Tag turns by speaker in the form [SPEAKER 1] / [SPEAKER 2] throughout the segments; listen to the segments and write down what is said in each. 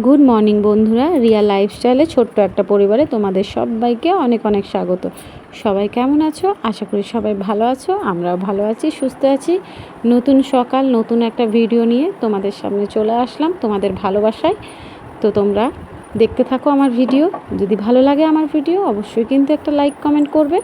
[SPEAKER 1] Good morning বন্ধুরা, রিয়া লাইফস্টাইলে ছোট্ট একটা পরিবারে তোমাদের সবাইকে অনেক অনেক স্বাগত। সবাই কেমন আছো? আশা করি সবাই ভালো আছো। আমরাও ভালো আছি, সুস্থ আছি। নতুন সকাল, নতুন একটা ভিডিও নিয়ে তোমাদের সামনে চলে আসলাম তোমাদের ভালোবাসায়। তো তোমরা দেখতে থাকো আমার ভিডিও। যদি ভালো লাগে আমার ভিডিও অবশ্যই কিন্তু একটা লাইক কমেন্ট করবে।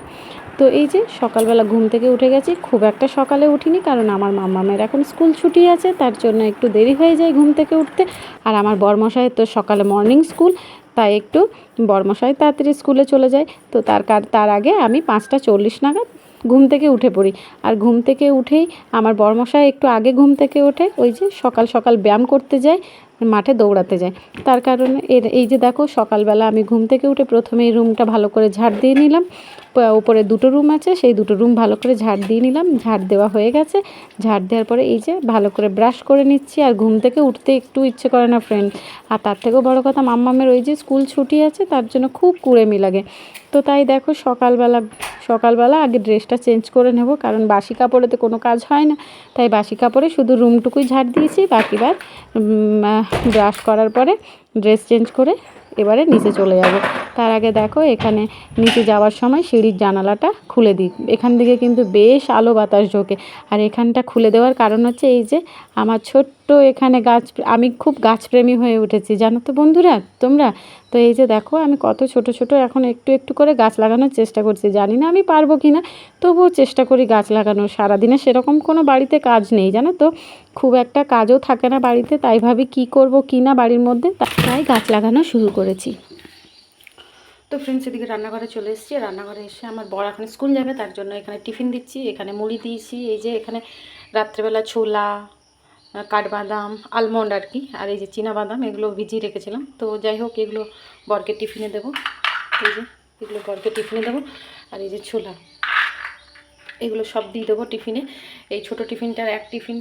[SPEAKER 1] তো এই যে সকালবেলা ঘুম থেকে উঠে গেছি, খুব একটা সকালে উঠিনি কারণ আমার মাম্মামের এখন স্কুল ছুটি আছে, তার জন্য একটু দেরি হয়ে যায় ঘুম থেকে উঠতে। আর আমার বরমশাইয়ের তো সকালে মর্নিং স্কুল, তাই একটু বরমশাই তাড়াতাড়ি স্কুলে চলে যায়। তো তার আগে আমি 5:40 নাগাদ ঘুম থেকে উঠে পড়ি। আর ঘুম থেকে উঠেই আমার বরমশাই একটু আগে ঘুম থেকে ওঠে, ওই যে সকাল সকাল ব্যায়াম করতে যায়, মাঠে দৌড়াতে যায়। তার কারণে এই যে দেখো সকালবেলা আমি ঘুম থেকে উঠে প্রথমে এই রুমটা ভালো করে ঝাড় দিয়ে নিলাম। উপরে দুটো রুম আছে, সেই দুটো রুম ভালো করে ঝাড় দিয়ে নিলাম। ঝাড় দেওয়া হয়ে গেছে। ঝাড় দেওয়ার পরে এই যে ভালো করে ব্রাশ করে নিচ্ছি। আর ঘুম থেকে উঠতে একটু ইচ্ছে করে না ফ্রেন্ড। আর তার থেকেও বড় কথা, মাম্মামের ওই যে স্কুল ছুটি আছে, তার জন্য খুব কুড়েমি লাগে। তো তাই দেখো সকালবেলা আগে ড্রেসটা চেঞ্জ করে নেব, কারণ বাসি কাপড়েতে কোনো কাজ হয় না। তাই বাসি কাপড়ে শুধু রুমটুকুই ঝাড় দিয়েছি, বাকিবার ব্রাশ করার পরে ড্রেস চেঞ্জ করে এবারে নিচে চলে যাব। তার আগে দেখো এখানে নিচে যাওয়ার সময় সিঁড়ির জানালাটা খুলে দিই। এখান থেকে কিন্তু বেশ আলো বাতাস ঢোকে। আর এখানটা খুলে দেওয়ার কারণ হচ্ছে এই যে আমার ছোট্ট এখানে আমি খুব গাছপ্রেমী হয়ে উঠেছি, জানো তো বন্ধুরা তোমরা। তো এই যে দেখো আমি কত ছোট ছোট এখন একটু একটু করে গাছ লাগানোর চেষ্টা করছি। জানি না আমি পারবো কি না, তবুও চেষ্টা করি গাছ লাগানোর। সারাদিনে সেরকম কোনো বাড়িতে কাজ নেই, জানো তো, খুব একটা কাজও থাকে না বাড়িতে। তাই ভাবি কী করব কি না বাড়ির মধ্যে, তাই গাছ লাগানো শুরু করেছি। তো ফ্রেন্ডস, এদিকে রান্নাঘরে চলে এসেছি। রান্নাঘরে এসে আমার বর এখন স্কুল যাবে, তার জন্য এখানে টিফিন দিচ্ছি। এখানে মুড়ি দিয়েছি, এই যে এখানে রাত্রেবেলা ছোলা, কাঠবাদাম, আলমন্ড আর কি, আর এই যে চীনাবাদাম, এগুলো ভিজিয়ে রেখেছিলাম। তো যাই হোক, এগুলো বরকে টিফিনে দেবো। এই যে এগুলো বরকে টিফিনে দেবো। আর এই যে ছোলা, এগুলো সব দিয়ে দেবো টিফিনে। এই ছোট টিফিনটার এক টিফিন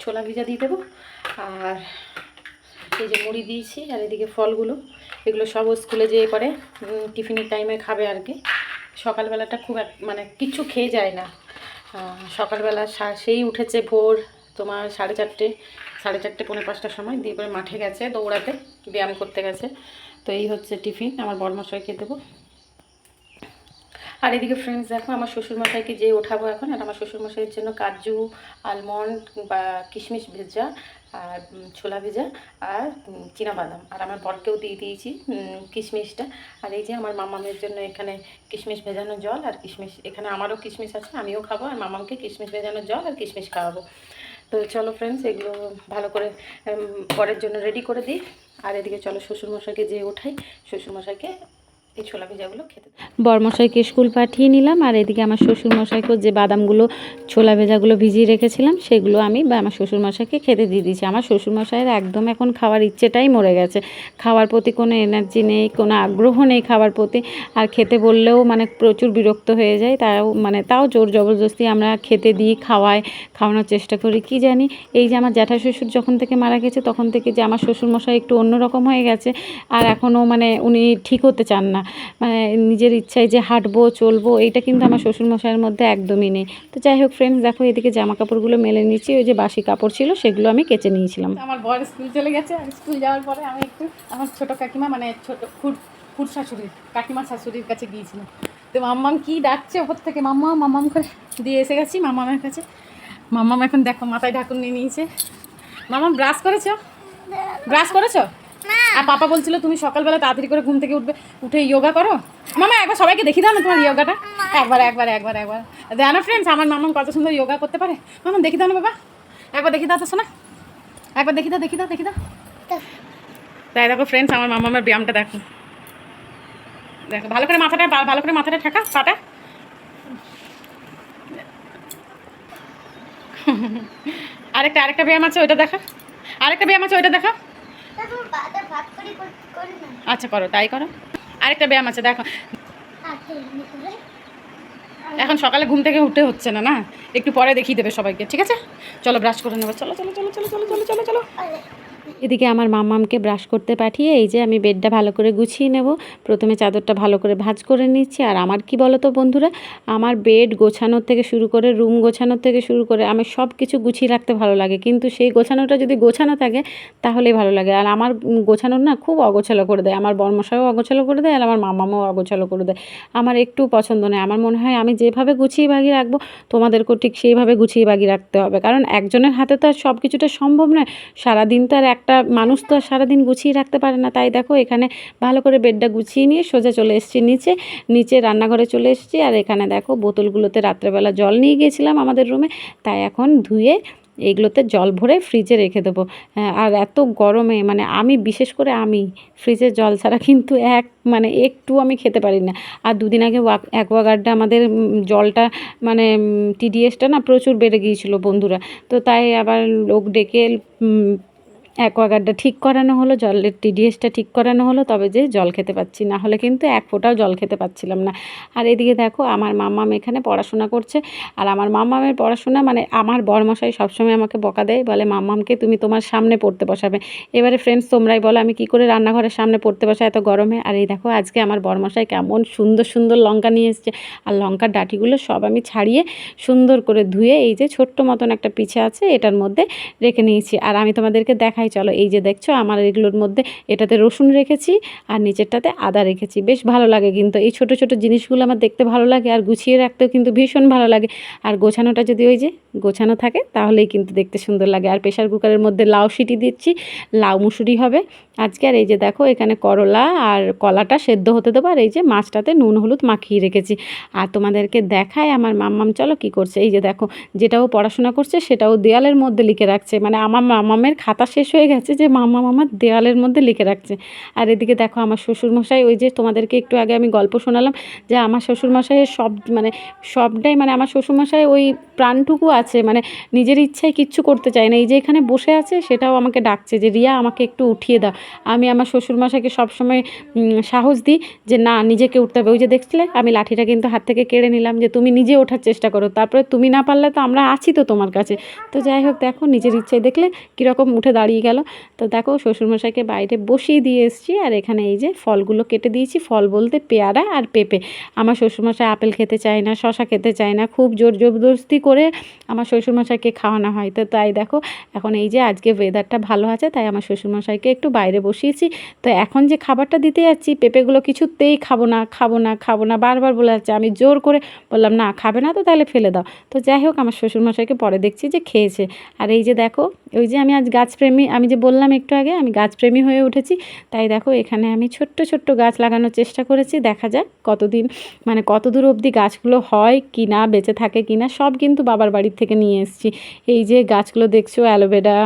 [SPEAKER 1] ছোলা ভিজা দিয়ে দেবো। আর এই যে মুড়ি দিয়েছি, আর এদিকে ফলগুলো, এগুলো সব স্কুলে যেয়ে পরে টিফিনের টাইমে খাবে আর কি। সকালবেলাটা খুব মানে কিচ্ছু খেয়ে যায় না। সকালবেলা সেই উঠেছে ভোর তোমার 4:30 পৌনে 5টার সময়, দিয়ে পরে মাঠে গেছে দৌড়াতে, ব্যায়াম করতে গেছে। তো এই হচ্ছে টিফিন আমার বরমশাইকে দেবো। আর এদিকে ফ্রেন্ডস দেখো, আমার শ্বশুরমশাইকে যে ওঠাবো এখন। আর আমার শ্বশুরমশাইয়ের জন্য কাজু, আলমন্ড বা কিশমিশ ভেজা, আর ছোলা ভেজা, আর চীনাবাদাম। আর আমার বরকেও দিয়ে দিয়েছি কিশমিশটা। আর এই যে আমার মামামের জন্য এখানে কিশমিশ ভেজানো জল আর কিশমিশ, এখানে আমারও কিশমিশ আছে, আমিও খাবো। আর মামামকে কিশমিশ ভেজানো জল আর কিশমিশ খাওয়াবো। তো চলো ফ্রেন্ডস, এগুলো ভালো করে বরের জন্য রেডি করে দিই। আর এদিকে চলো শ্বশুরমশাইকে যে ওঠাই, শ্বশুরমশাইকে এই ছোলা ভেজাগুলো খেতে। বরমশাইকে স্কুল পাঠিয়ে নিলাম। আর এদিকে আমার শ্বশুরমশাইকেও যে বাদামগুলো, ছোলা ভেজাগুলো ভিজিয়ে রেখেছিলাম, সেগুলো আমি আমার শ্বশুরমশাইকে খেতে দিয়ে দিয়েছি। আমার শ্বশুরমশাইয়ের একদম এখন খাওয়ার ইচ্ছেটাই মরে গেছে। খাওয়ার প্রতি কোনো এনার্জি নেই, কোনো আগ্রহ নেই খাওয়ার প্রতি। আর খেতে বললেও মানে প্রচুর বিরক্ত হয়ে যায়। তাও জোর জবরদস্তি আমরা খেতে দিই, খাওয়ানোর চেষ্টা করি। কি জানি, এই যে আমার জ্যাঠা শ্বশুর যখন থেকে মারা গেছে, তখন থেকে যে আমার শ্বশুরমশাই একটু অন্যরকম হয়ে গেছে। আর এখনও মানে উনি ঠিক হতে চান না, মানে নিজের ইচ্ছায় যে হাঁটবো চলবো, এইটা কিন্তু আমার শ্বশুরমশাইয়ের মধ্যে একদমই নেই। তো যাই হোক ফ্রেন্ডস দেখো, এদিকে জামা কাপড়গুলো মেলে নিচ্ছি। ওই যে বাসি কাপড় ছিল, সেগুলো আমি কেচে নিয়েছিলাম।
[SPEAKER 2] আমার বর স্কুল চলে গেছে। আর স্কুল যাওয়ার পরে আমি একটু আমার ছোটো কাকিমা, মানে খুড় শাশুড়ির, কাকিমার শাশুড়ির কাছে গিয়েছিলাম। তো মাম্মাম কি ডাকছে ওপর থেকে, মাম্মাম করে দিয়ে এসে গেছি মাম্মামের কাছে। মাম্মাম এখন দেখো মাথায় ঢাকুন নিয়ে নিয়েছে। মাম্মাম ব্রাশ করেছো? আর পাপা বলছিল তুমি সকালবেলা তাড়াতাড়ি করে ঘুম থেকে উঠে যোগা করো। মামা একবার সবাইকে দেখি দাও না তোমার যোগাটা। একবার দেখ না ফ্রেন্ডস, আমার মাম্মাম কত সুন্দর যোগা করতে পারে। মাম্মাম দেখি দাও না বাবা, একবার দেখি দাও তো শোনা, একবার দেখি দাও। তাই দেখো ফ্রেন্ডস, আমার মাম্মামের ব্যায়ামটা দেখো ভালো করে মাথাটা ঠাকা পাটা। আরেকটা ব্যায়াম আছে, ওইটা দেখা। আচ্ছা করো, তাই করো। আরেকটা ব্যায়াম আছে দেখো। এখন সকালে ঘুম থেকে উঠতে হচ্ছে না, একটু পরে দেখিয়ে দেবে সবাইকে, ঠিক আছে? চলো ব্রাশ করে নেবো, চলো।
[SPEAKER 1] এদিকে আমার মাম্মামকে ব্রাশ করতে পাঠিয়ে এই যে আমি বেডটা ভালো করে গুছিয়ে নেব। প্রথমে চাদরটা ভালো করে ভাঁজ করে নিচ্ছি। আর আমার কি বলো তো বন্ধুরা, আমার বেড গোছানোর থেকে শুরু করে রুম গোছানোর থেকে শুরু করে আমি সব কিছু গুছিয়ে রাখতে ভালো লাগে, কিন্তু সেই গোছানোটা যদি গোছানো থাকে তাহলেই ভালো লাগে। আর আমার গোছানোর না খুব অগোছালো করে দেয়, আমার বরমশাইও অগোছালো করে দেয় আর আমার মামামও অগোছালো করে দেয়। আমার একটু পছন্দ নয়। আমার মনে হয় আমি যেভাবে গুছিয়ে বাগিয়ে রাখবো তোমাদেরকেও ঠিক সেইভাবে গুছিয়ে বাগিয়ে রাখতে হবে, কারণ একজনের হাতে তো আর সব কিছুটা সম্ভব নয়। সারাদিন তো আর একটা মানুষ তো আর সারাদিন গুছিয়ে রাখতে পারে না। তাই দেখো এখানে ভালো করে বেডটা গুছিয়ে নিয়ে সোজা চলে এসেছি নিচে। নিচে রান্নাঘরে চলে এসেছি। আর এখানে দেখো বোতলগুলোতে রাত্রেবেলা জল নিয়ে গিয়েছিলাম আমাদের রুমে, তাই এখন ধুয়ে এইগুলোতে জল ভরে ফ্রিজে রেখে দেবো। হ্যাঁ, আর এত গরমে মানে আমি বিশেষ করে আমি ফ্রিজের জল ছাড়া কিন্তু মানে একটু আমি খেতে পারি না। আর দুদিন আগে অ্যাকোয়াগার্ডে আমাদের জলটা মানে টিডিএসটা না প্রচুর বেড়ে গিয়েছিলো বন্ধুরা। তো তাই আবার লোক ডেকে অ্যাকোয়াগার্ডটা ঠিক করানো হলো, জলের টিডিএসটা ঠিক করানো হলো, তবে যে জল খেতে পাচ্ছি, না হলে কিন্তু এক ফোঁটাও জল খেতে পাচ্ছিলাম না। আর এদিকে দেখো আমার মাম্মাম এখানে পড়াশোনা করছে। আর আমার মাম্মামের পড়াশোনা মানে আমার বরমশাই সবসময় আমাকে বকা দেয়, বলে মাম্মামকে তুমি তোমার সামনে পড়তে বসাবে। এবারে ফ্রেন্ডস তোমরাই বলো আমি কী করে রান্নাঘরের সামনে পড়তে বসাই এত গরমে। আর এই দেখো আজকে আমার বরমশাই কেমন সুন্দর সুন্দর লঙ্কা নিয়ে এসছে। আর লঙ্কার ডাঁটিগুলো সব আমি ছাড়িয়ে সুন্দর করে ধুয়ে এই যে ছোট্ট মতন একটা পিছে আছে এটার মধ্যে রেখে নিয়েছি। আর আমি তোমাদেরকে দেখাই, চলো এই যে দেখছো আমার এগুলোর মধ্যে এটাতে রসুন রেখেছি আর নিচেরটাতে আদা রেখেছি। বেশ ভালো লাগে কিন্তু এই ছোট ছোট জিনিসগুলো আমার দেখতে ভালো লাগে, আর গুছিয়ে রাখতেও কিন্তু ভীষণ ভালো লাগে। আর গোছানোটা যদি ওই যে গোছানো থাকে তাহলেই কিন্তু দেখতে সুন্দর লাগে। আর প্রেশার কুকারের মধ্যে লাউ সিটি দিচ্ছি, লাউ মুসুরি হবে আজকে। আর এই যে দেখো এখানে করলা আর কলাটা সেদ্ধ হতে দেবো। আর এই যে মাছটাতে নুন হলুদ মাখিয়ে রেখেছি। আর তোমাদেরকে দেখায় আমার মাম্মাম চলো কি করছে। এই যে দেখো যেটাও পড়াশোনা করছে সেটাও দেয়ালের মধ্যে লিখে রাখছে। মানে আমার মাম্মামের খাতা শেষ হয়ে গেছে যে মাম্মাম আমার দেওয়ালের মধ্যে লিখে রাখছে। আর এদিকে দেখো আমার শ্বশুরমশাই, ওই যে তোমাদেরকে একটু আগে আমি গল্প শোনালাম যে আমার শ্বশুরমশাইয়ের সবটাই মানে আমার শ্বশুরমশাই ওই প্রাণটুকু আছে, মানে নিজের ইচ্ছায় কিচ্ছু করতে চায় না। এই যে এখানে বসে আছে সেটাও আমাকে ডাকছে যে রিয়া আমাকে একটু উঠিয়ে দাও। আমি আমার শ্বশুরমশাইকে সবসময় সাহস দিই যে না নিজেকে উঠতে হবে। ওই যে দেখছিলে আমি লাঠিটা কিন্তু হাত থেকে কেড়ে নিলাম যে তুমি নিজে ওঠার চেষ্টা করো, তারপরে তুমি না পারলে তো আমরা আছি তো তোমার কাছে। তো যাই হোক দেখো নিজের ইচ্ছায় দেখলে কীরকম উঠে দাঁড়িয়ে গেল। তো দেখো শ্বশুরমশাইকে বাইরে বসিয়ে দিয়ে এসেছি। আর এখানে এই যে ফলগুলো কেটে দিয়েছি, ফল বলতে পেয়ারা আর পেঁপে। আমার শ্বশুরমশাই আপেল খেতে চায় না, শশা খেতে চায় না, খুব জোর জবরদস্তি করে আমার শ্বশুরমশাইকে খাওয়ানো হয়। তো তাই দেখো এখন এই যে আজকে ওয়েদারটা ভালো আছে তাই আমার শ্বশুরমশাইকে একটু বাইরে বসিয়েছি। তো এখন যে খাবারটা দিতে যাচ্ছি পেঁপেগুলো কিছুতেই খাবো না খাবো না খাবো না বারবার বলে যাচ্ছে। আমি জোর করে বললাম না খাবে না তো তাহলে ফেলে দাও। তো যাই হোক আমার শ্বশুরমশাইকে পরে দেখছি যে খেয়েছে। আর এই যে দেখো ওই যে আমি আজ গাছপ্রেমী, আমি যে বললাম একটু আগে আমি গাছপ্রেমী হয়ে উঠেছি। তাই দেখো এখানে আমি ছোট্ট ছোট্ট গাছ লাগানোর চেষ্টা করেছি, দেখা যাক কতদিন মানে কতদূর অবধি গাছগুলো হয় কি না, বেঁচে থাকে কি না। সব কিন্তু বাবার বাড়ির থেকে নিয়ে এসেছি। এই যে গাছগুলো দেখছো অ্যালোভেরা,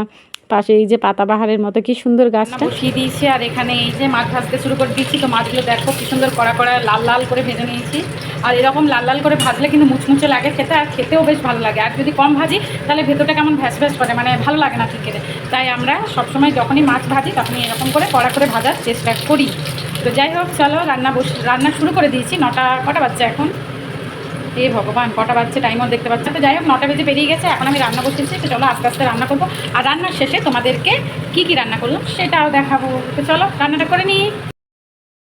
[SPEAKER 1] পাশে এই যে পাতাবাহারের মতো কি সুন্দর গাছটা
[SPEAKER 2] বসিয়ে দিয়েছি। আর এখানে এই যে মাছ ভাজতে শুরু করে দিচ্ছি। তো মাছগুলো দেখো কি সুন্দর কড়া কড়া লাল লাল করে ভেজে নিয়েছি। আর এরকম লাল লাল করে ভাজলে কিন্তু মুচমুচে লাগে খেতে, আর খেতেও বেশ ভালো লাগে। আর যদি কম ভাজি তাহলে ভেতরটা কেমন ভ্যাস ভ্যাস করে, মানে ভালো লাগে না ঠিক খেতে। তাই আমরা সবসময় যখনই মাছ ভাজি তখনই এরকম করে কড়া করে ভাজার চেষ্টা করি। তো যাই হোক চলো রান্না শুরু করে দিয়েছি। কটা বাজছে এখন, এ ভগবান কটা বাজছে টাইমও দেখতে পাচ্ছি। তো যাই হোক 9টা বেজে পেরিয়ে গেছে, এখন আমি রান্না বসেছি। তো চলো আস্তে আস্তে রান্না করবো। আর রান্নার শেষে তোমাদেরকে কী রান্না করলাম সেটাও দেখাবো। তো চলো রান্নাটা করে নিই।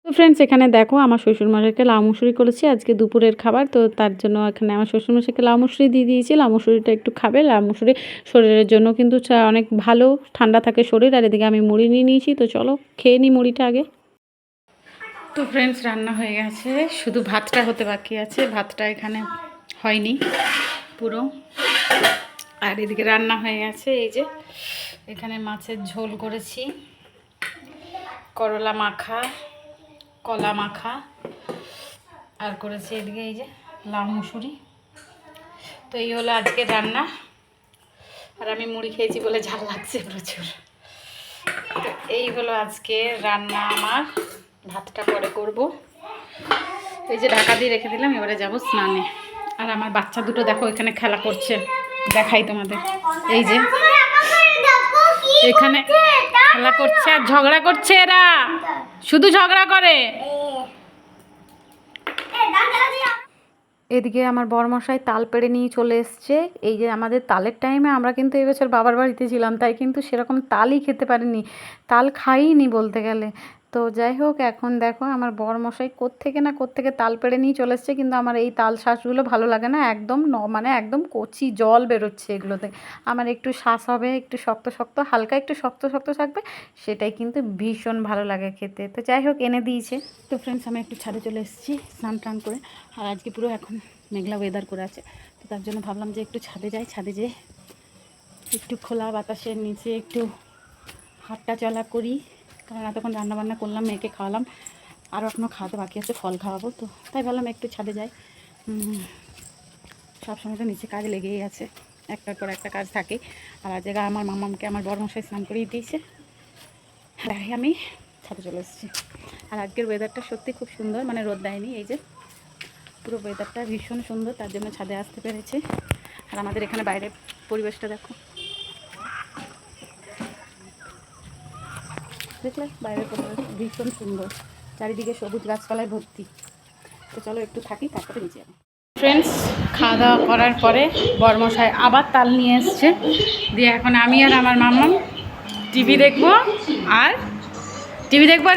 [SPEAKER 1] তো ফ্রেন্ডস এখানে দেখো আমার শ্বশুরমশাইকে লাউ মুসুরি করেছি আজকে দুপুরের খাবার। তো তার জন্য এখানে আমার শ্বশুরমশাইকে লাউ মুসুরি দিয়ে দিয়েছি। লাউ মুসুরিটা একটু খাবে, লাউ মুসুরি শরীরের জন্য কিন্তু অনেক ভালো, ঠান্ডা থাকে শরীর। আর এদিকে আমি মুড়ি নিয়ে নিয়েছি। তো চলো খেয়ে নিই মুড়িটা আগে।
[SPEAKER 2] তো ফ্রেন্ডস রান্না হয়ে গেছে, শুধু ভাতটা হতে বাকি আছে। ভাতটা এখানে হয়নি পুরো। আর এদিকে রান্না হয়ে গেছে। এই যে এখানে মাছের ঝোল করেছি, করলা মাখা, কলা মাখা, আর করেছি এদিকে এই যে লাউ মুসুরি। তো এই হলো আজকে রান্না। আর আমি মুড়ি খেয়েছি বলে ঝাল লাগছে প্রচুর। তো এই হলো আজকে রান্না আমার। ভাতটা পরে করব। এই যে ঢাকা দিয়ে রেখে দিলাম, এবারে যাব স্নানে। আর আমার বাচ্চা দুটো দেখো এখানে খেলা করছে, দেখাই তোমাদের। এই যে এখানে খেলা করছে আর ঝগড়া করছে, এরা শুধু ঝগড়া করে।
[SPEAKER 1] এদিকে আমার বরমশাই তাল পেড়ে নিয়ে চলে এসছে। এই যে আমাদের তালের টাইমে আমরা কিন্তু এবছর বাবার বাড়িতে ছিলাম, তাই কিন্তু সেরকম তালই খেতে পারিনি, তাল খাইনি বলতে গেলে। তো যাই হোক, এখন দেখো আমার বরমশাই কোত্থেকে না কোত্থেকে তাল পেড়ে নিয়ে চলে এসছে, কিন্তু আমার এই তাল শাঁসগুলো ভালো লাগে না, একদম মানে একদম কচি জল বেরোচ্ছে এগুলোতে। আমার একটু শাঁস হবে, একটু শক্ত শক্ত, হালকা একটু শক্ত শক্ত থাকবে, সেটাই কিন্তু ভীষণ ভালো লাগে খেতে। তো যাই হোক, এনে দিয়েছে।
[SPEAKER 2] তো ফ্রেন্ডস, আমি একটু ছাদে চলে এসেছি স্নান টান করে। আর আজকে পুরো এখন মেঘলা ওয়েদার করে আছে, তো তার জন্য ভাবলাম যে একটু ছাদে যাই, ছাদে যেয়ে একটু খোলা বাতাসের নিচে একটু হাঁটা চলা করি। কারণ এতক্ষণ রান্নাবান্না করলাম, মেয়েকে খাওয়ালাম, আরও এখনও খাওয়াতে বাকি আছে, ফল খাওয়াবো, তো তাই ভাবলাম একটু ছাদে যাই। সবসময় তো নিচে কাজ লেগেই আছে, একটার পর একটা কাজ থাকে। আর আজ জায়গায় আমার মামাকে আমার বড়মশাই স্নান করিয়ে দিয়েছে, তাই আমি ছাদে চলে এসেছি। আর আজকের ওয়েদারটা সত্যি খুব সুন্দর, মানে রোদ দেয়নি, এই যে পুরো ওয়েদারটা ভীষণ সুন্দর, তার জন্য ছাদে আসতে পেরেছে। আর আমাদের এখানে বাইরের পরিবেশটা দেখো, দেখলে বাইরের পরিবেশ ভীষণ সুন্দর, চারিদিকে সবুজ গাছপালায় ভর্তি। তো চলো একটু থাকি, তারপরে নিচে যাবো। ফ্রেন্ডস, খাওয়া দাওয়া করার পরে বরমশাই আবার তাল নিয়ে এসছে, দিয়ে এখন আমি আর আমার মাম্মাম টিভি দেখবো। আর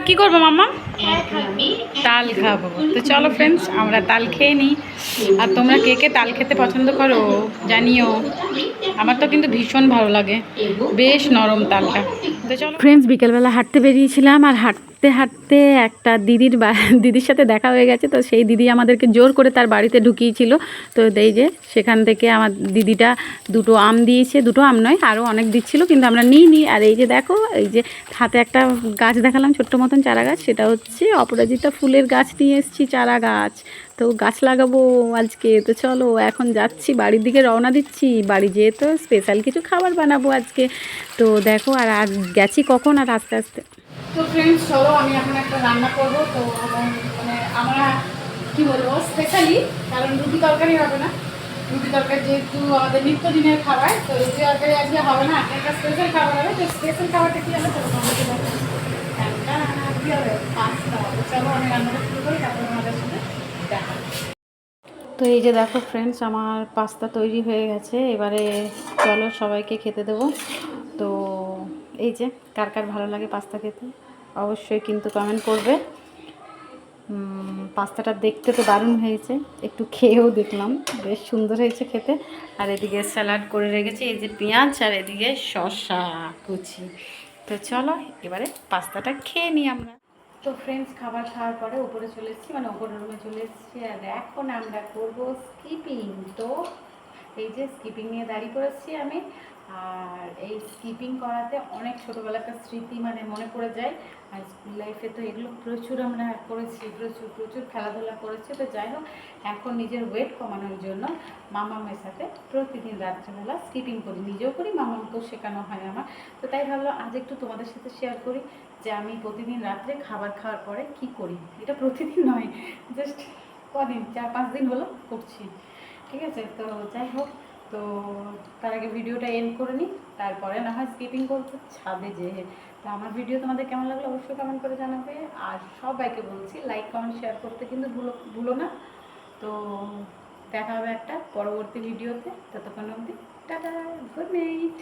[SPEAKER 2] কী করবো মাম্মা? তাল খাবো। তো চলো ফ্রেন্ডস, আমরা তাল খেয়ে নিই। আর তোমরা কে কে তাল খেতে পছন্দ করো জানিও, আমার তো কিন্তু ভীষণ ভালো লাগে, বেশ নরম তালটা। তো চলো
[SPEAKER 1] ফ্রেন্ডস, বিকেলবেলা হাঁটতে বেরিয়েছিলাম, আর হাঁটতে হাঁটতে একটা দিদির সাথে দেখা হয়ে গেছে। তো সেই দিদি আমাদেরকে জোর করে তার বাড়িতে ঢুকিয়েছিল। তো এই যে সেখান থেকে আমার দিদিটা দুটো আম দিয়েছে, দুটো আম নয়, আরও অনেক দিচ্ছিল, কিন্তু আমরা নিইনি। আর এই যে দেখো, এই যে হাতে একটা গাছ দেখালাম, ছোট্ট মতন চারা গাছ, সেটা হচ্ছে অপরাজিতা ফুলের গাছ নিয়ে এসেছি, চারা গাছ। তো গাছ লাগাবো আজকে। তো চলো এখন যাচ্ছি, বাড়ির দিকে রওনা দিচ্ছি, বাড়ি যেয়ে তো স্পেশাল কিছু খাবার বানাবো আজকে। তো দেখো, আর গেছি কখন, আর আস্তে আস্তে।
[SPEAKER 2] তো ফ্রেন্ডস, চলো আমি এখন একটা রান্না করবো। তো মানে আমরা কী বলবো, স্পেশালি, কারণ রুটি তরকারি হবে না, রুটি তরকারি যেহেতু আমাদের নিত্যদিনের খাবার, তো রুটি তরকারি আজকে হবে না, একটা স্পেশাল খাবার হবে। তো স্পেশাল খাবারটা কী হবে চলো তোমাদেরকে দেখাবো। কী হবে? পাস্তা হবে। চলো আমি রান্নাটা শুরু করি, তারপরে আমাদের সাথে দেখা।
[SPEAKER 1] তো এই যে দেখো ফ্রেন্ডস, আমার পাস্তা তৈরি হয়ে গেছে, এবারে চলো সবাইকে খেতে দেবো। তো এই যে, কার কার ভালো লাগে পাস্তা খেতে অবশ্যই কিন্তু কমেন্ট করবে। পাস্তাটা দেখতে তো দারুণ হয়েছে, একটু খেয়েও দেখলাম, বেশ সুন্দর হয়েছে খেতে। আর এদিকে স্যালাড করে রেখেছি, এই যে পেঁয়াজ, আর এদিকে শসা কুচি। তো চলো এবারে পাস্তাটা খেয়ে নিই আমরা। তো ফ্রেন্ডস, খাবার খাওয়ার পরে উপরে চলে এসেছি, মানে উপরের রুমে চলে এসেছি। আর এখন আমরা করব স্কিপিং। তো এই যে স্কিপিং নিয়ে দাঁড়িয়ে পড়েছি আমি। আর এই স্কিপিং করাতে অনেক ছোটোবেলাকার স্মৃতি মানে মনে পড়ে যায়। আর স্কুল লাইফে তো এগুলো প্রচুর আমরা করেছি, প্রচুর প্রচুর খেলাধুলা করেছি। তো যাই হোক, এখন নিজের ওয়েট কমানোর জন্য মামামের সাথে প্রতিদিন রাত্রেবেলা স্কিপিং করি, নিজেও করি, মামামকেও শেখানো হয় আমার। তো তাই ভাবলাম আজ একটু তোমাদের সাথে শেয়ার করি যে আমি প্রতিদিন রাত্রে খাবার খাওয়ার পরে কি করি। এটা প্রতিদিন নয়, জাস্ট কদিন, 4-5 দিন হলো করছি, ঠিক আছে? তো যাই হোক, তো তার আগে ভিডিওটা এন্ড করে নিই, তারপরে না হয় স্কিপিং করতে ছাদে যেয়ে। তো আমার ভিডিও তোমাদের কেমন লাগলো অবশ্যই কমেন্ট করে জানাবে। আর সবাইকে বলছি লাইক কমেন্ট শেয়ার করতে কিন্তু ভুলো না। তো দেখা হবে একটা পরবর্তী ভিডিওতে, ততক্ষণ অবধি টাটা, গুড নাইট।